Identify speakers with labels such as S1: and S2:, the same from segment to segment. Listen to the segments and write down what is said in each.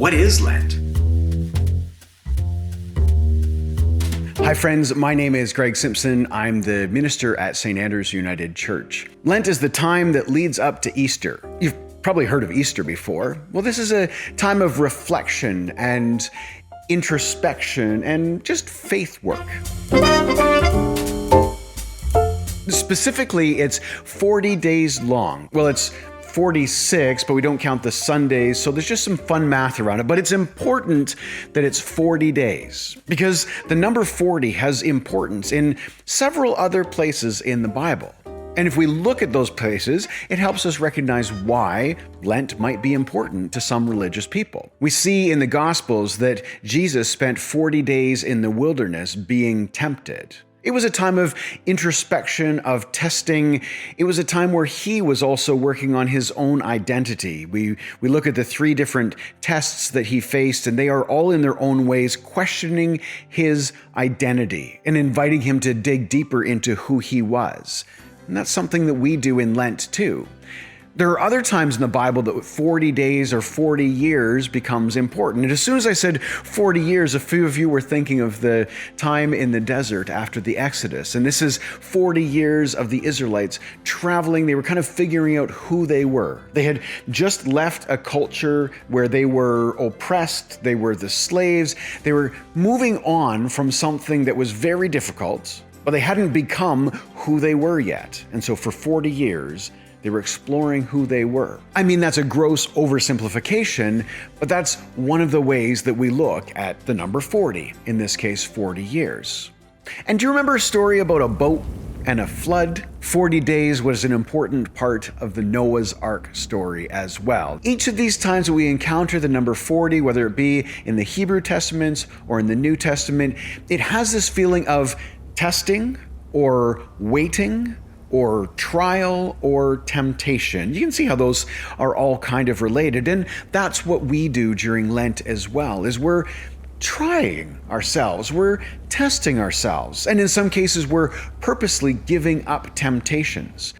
S1: What is Lent?
S2: Hi friends, my name is Greg Simpson. I'm the minister at St. Andrew's United Church. Lent is the time that leads up to Easter. You've probably heard of Easter before. Well, this is a time of reflection and introspection and just faith work. Specifically, it's 40 days long. Well, it's 46, but we don't count the Sundays, so there's just some fun math around it. But it's important that it's 40 days because the number 40 has importance in several other places in the Bible. And if we look at those places, it helps us recognize why Lent might be important to some religious people. We see in the Gospels that Jesus spent 40 days in the wilderness being tempted. It was a time of introspection, of testing. It was a time where he was also working on his own identity. We look at the three different tests that he faced, and they are all in their own ways questioning his identity and inviting him to dig deeper into who he was. And that's something that we do in Lent too. There are other times in the Bible that 40 days or 40 years becomes important. And as soon as I said 40 years, a few of you were thinking of the time in the desert after the Exodus. And this is 40 years of the Israelites traveling. They were kind of figuring out who they were. They had just left a culture where they were oppressed. They were the slaves. They were moving on from something that was very difficult, but they hadn't become who they were yet. And so for 40 years, they were exploring who they were. I mean, that's a gross oversimplification, but that's one of the ways that we look at the number 40, in this case, 40 years. And do you remember a story about a boat and a flood? 40 days was an important part of the Noah's Ark story as well. Each of these times that we encounter the number 40, whether it be in the Hebrew Testaments or in the New Testament, it has this feeling of testing or waiting or trial or temptation. You can see how those are all kind of related. And that's what we do during Lent as well, is we're trying ourselves, we're testing ourselves. And in some cases, we're purposely giving up temptations.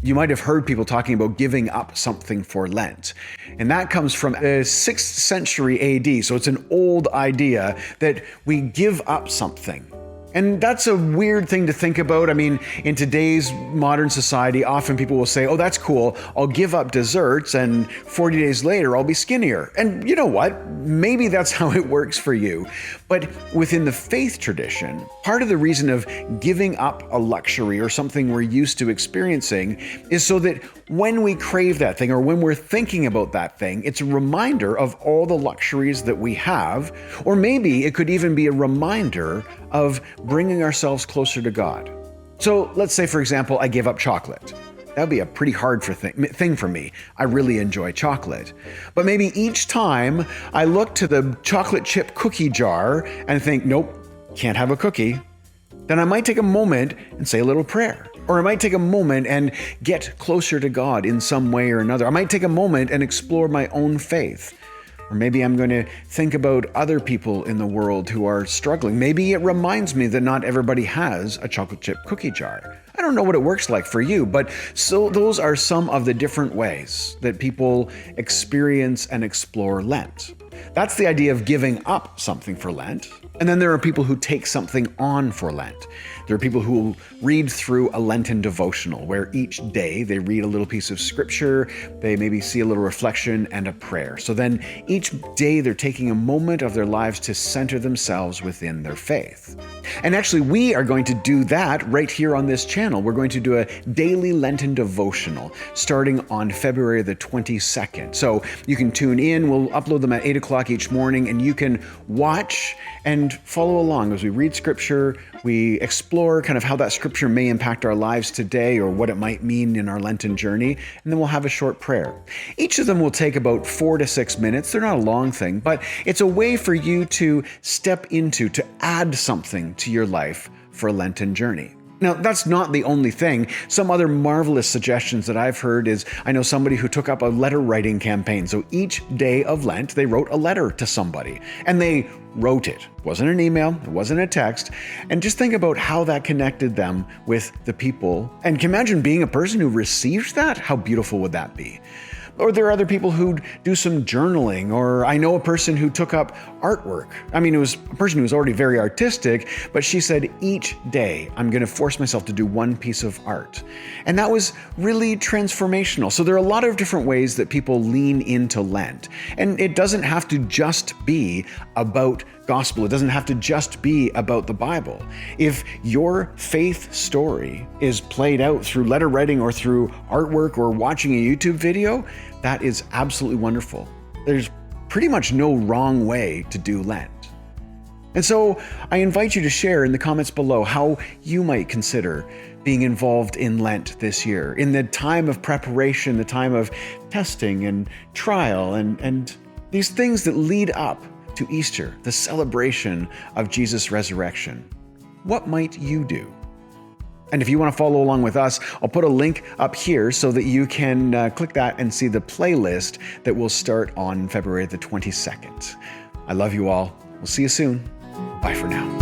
S2: You might have heard people talking about giving up something for Lent. And that comes from the 6th century AD. So it's an old idea that we give up something. And that's a weird thing to think about. I mean, in today's modern society, often people will say, oh, that's cool. I'll give up desserts and 40 days later, I'll be skinnier. And you know what? Maybe that's how it works for you. But within the faith tradition, part of the reason of giving up a luxury or something we're used to experiencing is so that when we crave that thing or when we're thinking about that thing, it's a reminder of all the luxuries that we have. Or maybe it could even be a reminder of bringing ourselves closer to God. So let's say, for example, I gave up chocolate. That would be a pretty hard thing for me. I really enjoy chocolate. But maybe each time I look to the chocolate chip cookie jar and think, nope, can't have a cookie, then I might take a moment and say a little prayer. Or I might take a moment and get closer to God in some way or another. I might take a moment and explore my own faith. Or maybe I'm going to think about other people in the world who are struggling. Maybe it reminds me that not everybody has a chocolate chip cookie jar. I don't know what it works like for you, but so those are some of the different ways that people experience and explore Lent. That's the idea of giving up something for Lent. And then there are people who take something on for Lent. There are people who will read through a Lenten devotional where each day they read a little piece of scripture, they maybe see a little reflection and a prayer. So then each day they're taking a moment of their lives to center themselves within their faith. And actually, we are going to do that right here on this channel. We're going to do a daily Lenten devotional starting on February the 22nd. So you can tune in. We'll upload them at 8 o'clock each morning, and you can watch and follow along as we read scripture. We explore kind of how that scripture may impact our lives today or what it might mean in our Lenten journey, and then we'll have a short prayer. Each of them will take about 4 to 6 minutes. They're not a long thing, but it's a way for you to step into, to add something to your life for a Lenten journey. Now, that's not the only thing. Some other marvelous suggestions that I've heard is I know somebody who took up a letter writing campaign. So each day of Lent, they wrote a letter to somebody, and they wrote it. It wasn't an email, it wasn't a text. And just think about how that connected them with the people. And can you imagine being a person who received that? How beautiful would that be? Or there are other people who do some journaling, or I know a person who took up artwork. I mean, it was a person who was already very artistic, but she said, each day I'm going to force myself to do one piece of art. And that was really transformational. So there are a lot of different ways that people lean into Lent. And it doesn't have to just be about gospel. It doesn't have to just be about the Bible. If your faith story is played out through letter writing or through artwork or watching a YouTube video, that is absolutely wonderful. There's pretty much no wrong way to do Lent. And so I invite you to share in the comments below how you might consider being involved in Lent this year, in the time of preparation, the time of testing and trial, and these things that lead up to Easter, the celebration of Jesus' resurrection. What might you do? And if you want to follow along with us, I'll put a link up here so that you can click that and see the playlist that will start on February the 22nd. I love you all. We'll see you soon. Bye for now.